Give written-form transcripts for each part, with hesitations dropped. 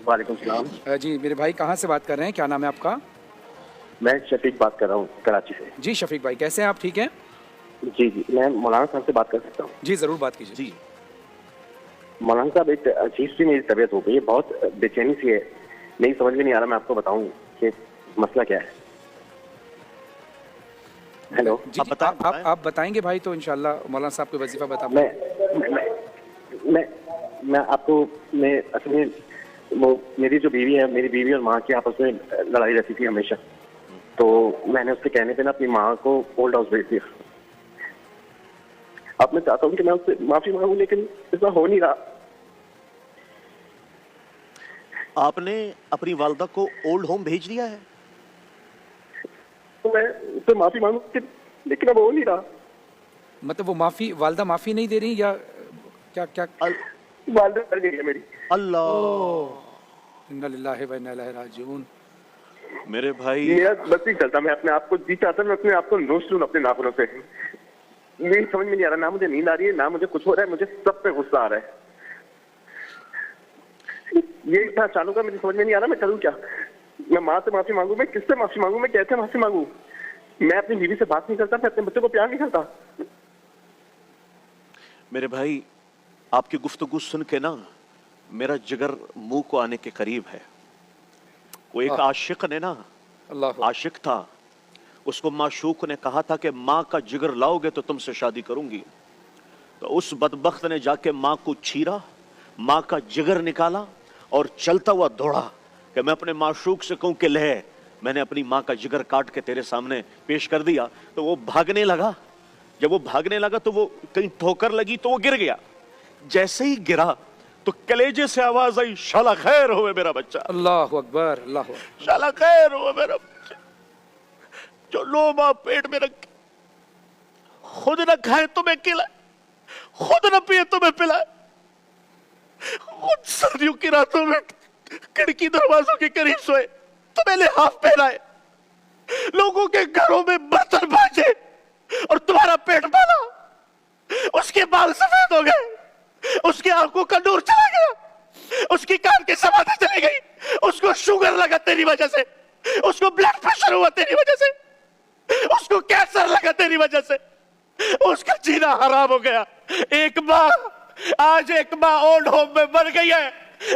वालेकुम सलाम। जी मेरे भाई, कहाँ से बात कर रहे हैं, क्या नाम है आपका? मैं शफीक बात कर रहा हूँ कराची से। जी शफीक भाई, कैसे हैं आप, ठीक हैं? जी जी, मैं मौलाना साहब से बात कर सकता हूँ? जी ज़रूर, बात कीजिए। जी मौलाना साहब, एक अजीब सी मेरी तबीयत हो गई है, बहुत बेचैनी सी है, नहीं समझ में नहीं आ रहा मैं आपको बताऊँ कि मसला क्या है। हेलो जी आप बताएंगे भाई तो इंशाल्लाह मौलाना साहब को वजीफा बता मैं आपको, मैं असल में वो मेरी जो बीवी है, मेरी बीवी और माँ की आपस में लड़ाई रहती थी हमेशा, तो मैंने उसके कहने पे ना अपनी माँ को ओल्ड हाउस भेज दिया। अब मैं चाहता हूँ कि मैं उससे माफी मांगू, लेकिन ऐसा हो नहीं रहा। आपने अपनी वालदा को ओल्ड होम भेज दिया है? तो मैं उससे माफी मांगू, लेकिन अब हो नहीं रहा। मतलब वो वालदा माफी नहीं दे रही या क्या? वालदा मर गई है मेरी। अल्लाह, इन्ना लिल्लाहि व इन्ना इलैहि राजिऊन। मेरे भाई मेरा बस नहीं चलता, मैं अपने आप को जी चाहता, मैं अपने आप को नोच लूं अपने नाखूनों से। नहीं समझ में नहीं आ रहा, ना मुझे नींद आ रही है, ना मुझे कुछ हो रहा है, मुझे सब पे गुस्सा आ रहा है। ये इतना अचानक का मुझे समझ में नहीं आ रहा, मैं करूँ क्या? मैं माँ से माफी मांगू, मैं किससे माफी मांगू, मैं कैसे माफी मांगू? मैं अपनी बीवी से बात नहीं करता, मैं अपने बच्चे को प्यार नहीं करता। मेरे भाई, आपकी गुफ्तगू सुन के ना मेरा जिगर मुंह को आने के करीब है। वो एक आशिक ने ना, आशिक था, उसको माशूक ने कहा था कि माँ का जिगर लाओगे तो तुमसे शादी करूंगी। तो उस बदबख्त ने जाके माँ को चीरा, माँ का जिगर निकाला और चलता हुआ दौड़ा कि मैं अपने माशूक से कहूं कि ले, मैंने अपनी माँ का जिगर काट के तेरे सामने पेश कर दिया। तो वो भागने लगा। जब वो भागने लगा तो वो कहीं ठोकर लगी तो वो गिर गया। जैसे ही गिरा तो कलेजे से आवाज आई, शाला खैर होवे मेरा बच्चा। अल्लाहु अकबर, अल्लाहु अकबर। शाला खैर होवे मेरा बच्चा, जो लोमा पेट में रख, खुद न खाए तुम्हें खिलाए, खुद न पिए तुम्हें पिलाए, खुद सर्दियों की रातों में खिड़की दरवाजों के करीब सोए, तुम्हें लिहाफ पहनाए, लोगों के घरों में बर्तन बाजे और तुम्हारा पेट पाला। उसके बाल सफेद हो गए, उसकी आंखों का नूर चला गया, उसकी कान की समाधि चली गई, उसको शुगर लगा तेरी वजह से, उसको ब्लड प्रेशर हुआ तेरी वजह से, उसको कैंसर लगा तेरी वजह से, उसका जीना हराम हो गया। एक माँ, आज एक माँ ओल्ड होम में मर गई है,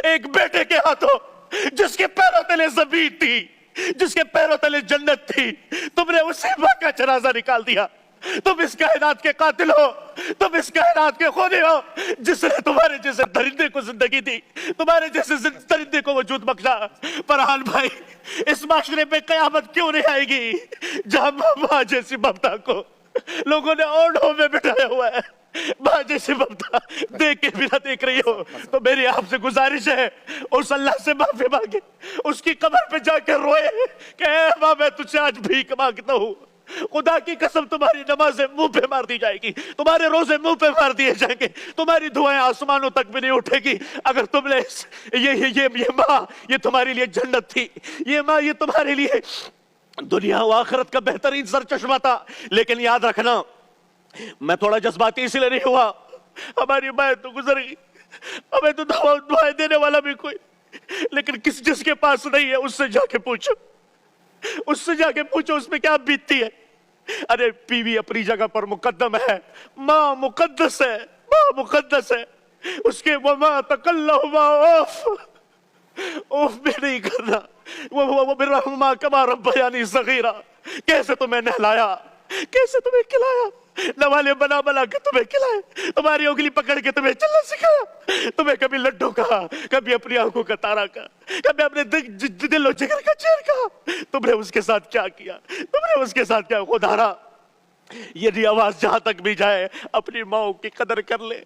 एक बेटे के हाथों, जिसके पैरों तले जमीन थी, जिसके पैरों तले जन्नत थी, तुमने उसी माँ का जनाजा निकाल दिया। तुम इस कायनात के कातिल हो, तुम इस कायनात के खूनी हो, जिसने तुम्हारे जैसे दरिंदे को जिंदगी दी, तुम्हारे जैसे दरिंदे को वजूद बख्शा। फरहान भाई, इस माशरे पे कयामत क्यों नहीं आएगी जहां माँ जैसी ममता को लोगों ने ओल्ड होम में बिठाया हुआ है? माँ जैसी ममता देख के भी ना देख रही हो तो मेरी आपसे गुजारिश है, उस अल्लाह से माफी मांगे, उसकी कब्र पे जाकर रोए कि माँ मैं तुझसे आज भीख मांगता हूँ, खुदा की कसम तुम्हारी नमाजें मुंह पे मार दी जाएगी, तुम्हारे रोजे मुंह पे मार दिए जाएंगे, तुम्हारी दुआएं आसमानों तक भी नहीं उठेगी अगर तुमने ये माँ, ये तुम्हारे लिए जन्नत थी, ये माँ ये तुम्हारे लिए दुनिया व आखिरत का बेहतरीन सरचश्मा था। लेकिन याद रखना, मैं थोड़ा जज्बाती इसलिए नहीं हुआ, हमारी माँ तो गुजर गई, हमें तो दुआएं देने वाला भी कोई, लेकिन जिसके पास नहीं है उससे जाके पूछो, उससे जाके पूछो उसमें क्या बीतती है। अरे बीवी अपनी जगह पर मुकद्दम है, माँ मुकद्दस है, माँ मुकद्दस है, उसके वमा तकल्लहुमा ओफ भी नहीं करना। वो बिर्रहुमा कमा रब्बयानी सगीरा, कैसे तुम्हें नहलाया, कैसे तुम्हें खिलाया, नवाले बना बना के तुम्हें खिलाए, तुम्हारी उंगली पकड़ के तुम्हें चलना सिखाया, तुम्हें कभी लड्डू कहा, कभी अपनी आंखों का तारा कहा, कभी अपने दिलो जिगर का चैन कहा। तुमने उसके साथ क्या किया, तुमने उसके साथ क्या? खुदारा यदि आवाज जहां तक भी जाए अपनी माओ की कदर कर ले,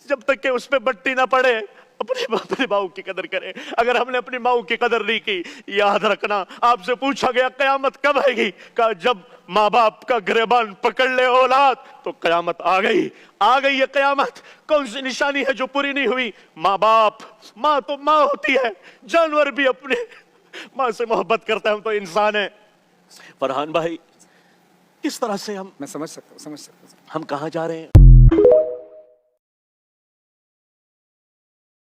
जब तक कि उस पर बट्टी ना पड़े अपनी माओ की कदर करे। अगर हमने अपनी माओ की कदर नहीं की, याद रखना आपसे पूछा गया कयामत कब आएगी, कहा जब माँ बाप का गिरबान पकड़ ले औलाद तो कयामत आ गई, आ गई है कयामत। कौन सी निशानी है जो पूरी नहीं हुई? माँ बाप, माँ तो माँ होती है, जानवर भी अपने माँ से मोहब्बत करता है, हम तो इंसान है। फरहान भाई, किस तरह से हम, मैं समझ सकता हूँ हम कहाँ जा रहे हैं?